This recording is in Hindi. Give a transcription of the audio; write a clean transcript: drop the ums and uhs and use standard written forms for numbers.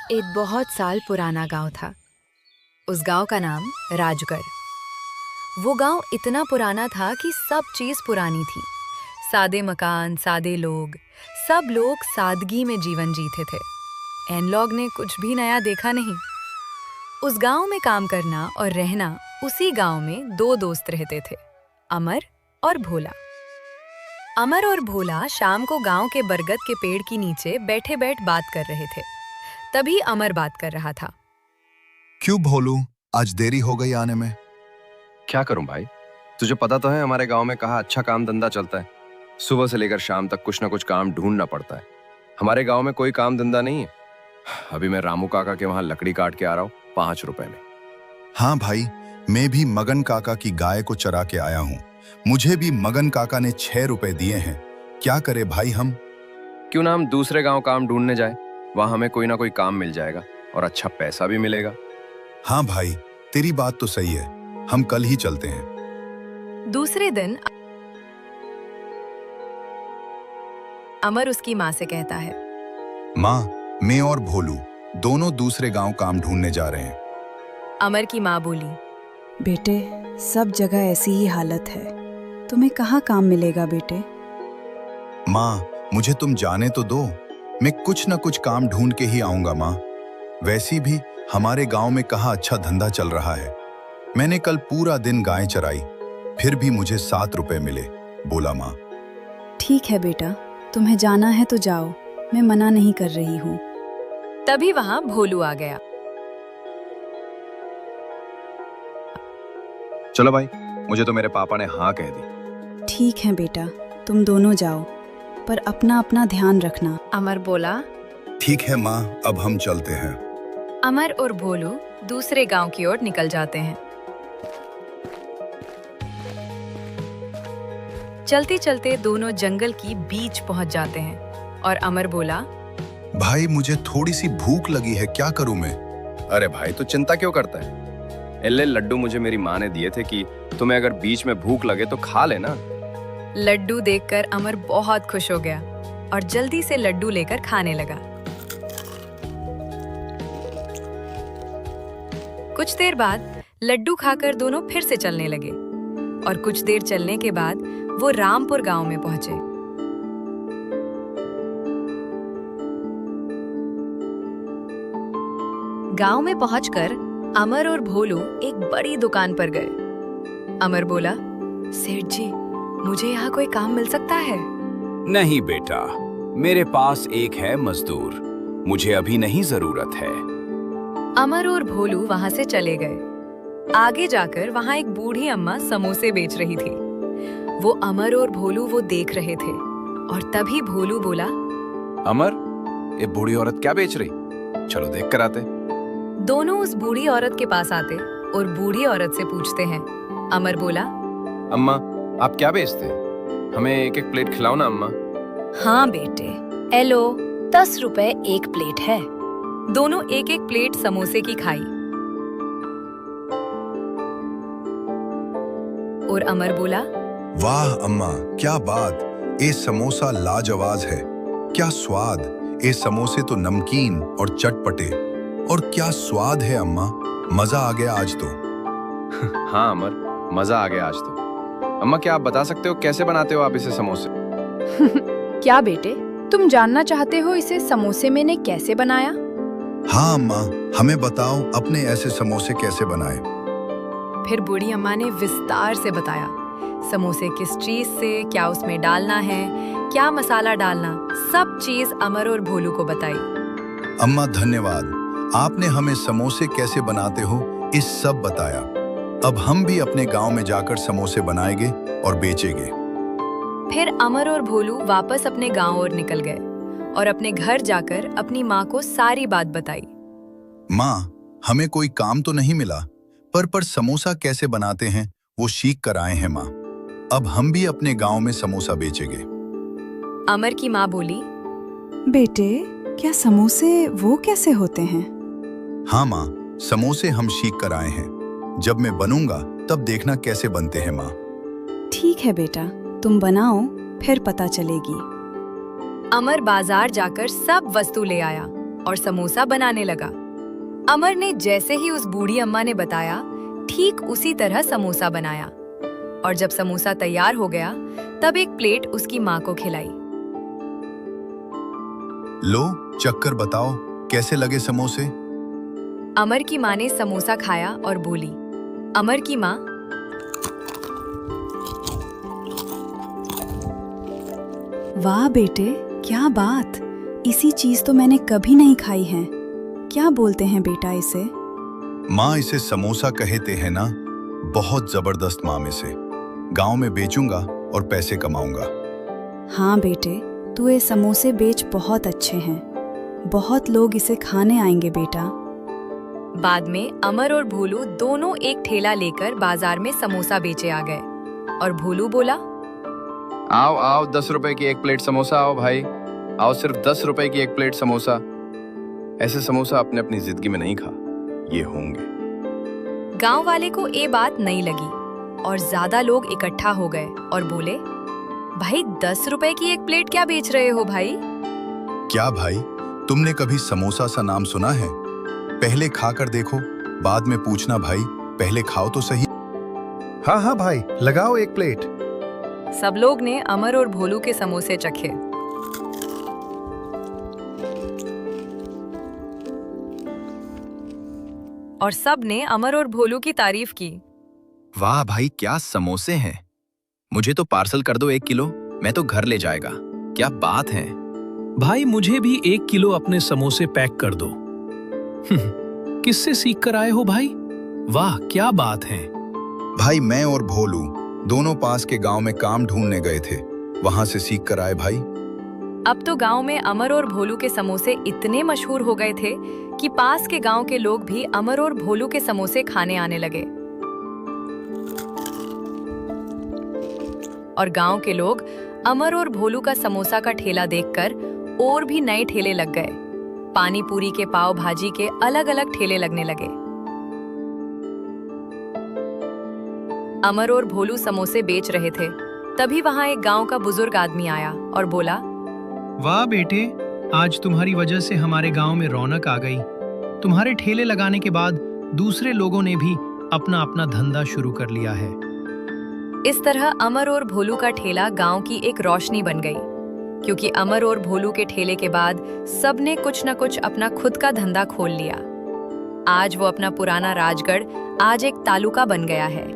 एक बहुत साल पुराना गांव था। उस गांव का नाम राजगढ़। वो गांव इतना पुराना था कि सब चीज पुरानी थी। सादे मकान, सादे लोग, सब लोग सादगी में जीवन जीते थे। एनलॉग ने कुछ भी नया देखा नहीं। उस गांव में काम करना और रहना, उसी गांव में दो दोस्त रहते थे, अमर और भोला। अमर और भोला शाम को गांव के बरगद के पेड़ के नीचे बैठे बात कर रहे थे। तभी अमर बात कर रहा था। क्यों भोलू, आज देरी हो गई आने में? क्या करूं भाई, तुझे पता तो है हमारे गांव में कहाँ अच्छा काम धंधा चलता है। सुबह से लेकर शाम तक कुछ ना कुछ काम ढूंढना पड़ता है। हमारे गांव में कोई काम धंधा नहीं है। अभी मैं रामू काका के वहां लकड़ी काट के आ रहा हूँ 5 रुपए में। हाँ भाई, मैं भी मगन काका की गाय को चरा के आया हूँ। मुझे भी मगन काका ने 6 रुपए दिए हैं। क्या करे भाई हम? क्यों ना हम दूसरे गांव काम ढूंढने जाए, वहां हमें कोई ना कोई काम मिल जाएगा और अच्छा पैसा भी मिलेगा। हाँ भाई, तेरी बात तो सही है। हम कल ही चलते हैं। दूसरे दिन अमर उसकी माँ से कहता है, माँ, मैं और भोलू दोनों दूसरे गांव काम ढूंढने जा रहे हैं। अमर की माँ बोली, बेटे, सब जगह ऐसी ही हालत है, तुम्हें कहाँ काम मिलेगा बेटे? माँ, मुझे तुम जाने तो दो। मैं कुछ न कुछ काम ढूंढ के ही आऊंगा माँ। वैसी भी हमारे गांव में कहाँ अच्छा धंधा चल रहा है। मैंने कल पूरा दिन गाय चराई, फिर भी मुझे 7 रुपए मिले, बोला माँ। ठीक है बेटा, तुम्हें जाना है तो जाओ, मैं मना नहीं कर रही हूँ। तभी वहां भोलू आ गया। चलो भाई, मुझे तो मेरे पापा ने हाँ कह दी। ठीक है बेटा, तुम दोनों जाओ, पर अपना अपना ध्यान रखना। अमर बोला। ठीक है माँ, अब हम चलते हैं। अमर और भोलू दूसरे गांव की ओर निकल जाते हैं। चलते चलते दोनों जंगल की बीच पहुंच जाते हैं और अमर बोला, भाई मुझे थोड़ी सी भूख लगी है, क्या करूं मैं? अरे भाई, तू चिंता क्यों करता है? एल्ले लड्डू मुझे मेरी माँ ने दिए थे कि तुम्हें अगर बीच में भूख लगे तो खा लेना। लड्डू देखकर अमर बहुत खुश हो गया और जल्दी से लड्डू लेकर खाने लगा। कुछ देर बाद लड्डू खाकर दोनों फिर से चलने लगे और कुछ देर चलने के बाद वो रामपुर गांव में पहुंचे। गांव में पहुंचकर अमर और भोलू एक बड़ी दुकान पर गए। अमर बोला, सेठ जी, मुझे यहाँ कोई काम मिल सकता है? नहीं बेटा, मेरे पास एक है मजदूर, मुझे अभी नहीं जरूरत है। अमर और भोलू वहां से चले गए। आगे जाकर वहां एक बूढ़ी अम्मा समोसे बेच रही थी। वो अमर और भोलू वो देख रहे थे और तभी भोलू बोला, अमर, ये बूढ़ी औरत क्या बेच रही? चलो देख कर आते। दोनों उस बूढ़ी औरत के पास आते और बूढ़ी औरत से पूछते हैं। अमर बोला, अम्मा, आप क्या बेचते हैं? हमें एक एक प्लेट खिलाओ ना अम्मा। हाँ बेटे, एलो, 10 रुपए एक प्लेट है। दोनों एक एक प्लेट समोसे की खाई और अमर बोला, वाह अम्मा, क्या बात! ये समोसा लाजवाब है। क्या स्वाद! ये समोसे तो नमकीन और चटपटे, और क्या स्वाद है अम्मा। मजा आ गया आज तो। हाँ अमर, मजा आ गया आज तो। अम्मा, क्या आप बता सकते हो कैसे बनाते हो आप इसे समोसे? क्या बेटे, तुम जानना चाहते हो इसे समोसे मैंने कैसे बनाया? हाँ अम्मा, हमें बताओ अपने ऐसे समोसे कैसे बनाए। फिर बूढ़ी अम्मा ने विस्तार से बताया, समोसे किस चीज से, क्या उसमें डालना है, क्या मसाला डालना, सब चीज अमर और भोलू को बताई। अम्मा धन्यवाद, आपने हमें समोसे कैसे बनाते हो इस सब बताया। अब हम भी अपने गांव में जाकर समोसे बनाएंगे और बेचेंगे। फिर अमर और भोलू वापस अपने गांव और निकल गए और अपने घर जाकर अपनी माँ को सारी बात बताई। माँ, हमें कोई काम तो नहीं मिला, पर समोसा कैसे बनाते हैं वो सीख कर आए हैं माँ। अब हम भी अपने गांव में समोसा बेचेंगे। अमर की माँ बोली, बेटे, क्या समोसे वो कैसे होते हैं? हाँ माँ, समोसे हम सीख कर आए हैं। जब मैं बनूंगा तब देखना कैसे बनते हैं माँ। ठीक है बेटा, तुम बनाओ, फिर पता चलेगी। अमर बाजार जाकर सब वस्तु ले आया और समोसा बनाने लगा। अमर ने जैसे ही उस बूढ़ी अम्मा ने बताया, ठीक उसी तरह समोसा बनाया और जब समोसा तैयार हो गया तब एक प्लेट उसकी माँ को खिलाई। लो चक्कर बताओ, कैसे लगे समोसे? अमर की माँ ने समोसा खाया और बोली। अमर की माँ, वाह बेटे, क्या बात, इसी चीज तो मैंने कभी नहीं खाई है। क्या बोलते हैं बेटा इसे? माँ इसे समोसा कहते हैं ना। बहुत जबरदस्त माँ में से। गांव में बेचूंगा और पैसे कमाऊंगा। हाँ बेटे, तू ये समोसे बेच बहुत अच्छे हैं। बहुत लोग इसे खाने आएंगे बेटा। बाद में अमर और भोलू दोनों एक ठेला लेकर बाजार में समोसा बेचे आ गए और भोलू बोला, आओ आओ 10 रुपए की एक प्लेट समोसा, आओ भाई आओ, सिर्फ 10 रुपए की एक प्लेट समोसा। ऐसे समोसा आपने अपनी जिंदगी में नहीं खा, ये होंगे। गांव वाले को ये बात नहीं लगी और ज्यादा लोग इकट्ठा हो गए और बोले, भाई 10 रुपए की एक प्लेट क्या बेच रहे हो भाई? क्या भाई, तुमने कभी समोसा सा नाम सुना है? पहले खाकर देखो, बाद में पूछना भाई, पहले खाओ तो सही। हाँ हाँ भाई, लगाओ एक प्लेट। सब लोग ने अमर और भोलू के समोसे चखे। और सब ने अमर और भोलू की तारीफ की। वाह भाई, क्या समोसे हैं। मुझे तो पार्सल कर दो 1 किलो, मैं तो घर ले जाएगा। क्या बात है। भाई मुझे भी 1 किलो अपने समोसे पैक कर दो। किससे सीख कर आए हो भाई? वाह क्या बात है। भाई मैं और भोलू दोनों पास के गांव में काम ढूंढने गए थे, वहां से सीख कर आए भाई। अब तो गांव में अमर और भोलू के समोसे इतने मशहूर हो गए थे कि पास के गांव के लोग भी अमर और भोलू के समोसे खाने आने लगे और गांव के लोग अमर और भोलू का समोसा का ठेला देखकर और भी नए ठेले लग गए। पानी पूरी के, पाव भाजी के अलग अलग ठेले लगने लगे। अमर और भोलू समोसे बेच रहे थे, तभी वहां एक गांव का बुजुर्ग आदमी आया और बोला, वाह बेटे, आज तुम्हारी वजह से हमारे गांव में रौनक आ गई। तुम्हारे ठेले लगाने के बाद दूसरे लोगों ने भी अपना अपना धंधा शुरू कर लिया है। इस तरह अमर और भोलू का ठेला गांव की एक रोशनी बन गई, क्योंकि अमर और भोलू के ठेले के बाद सबने कुछ न कुछ अपना खुद का धंधा खोल लिया। आज वो अपना पुराना राजगढ़ आज एक तालुका बन गया है।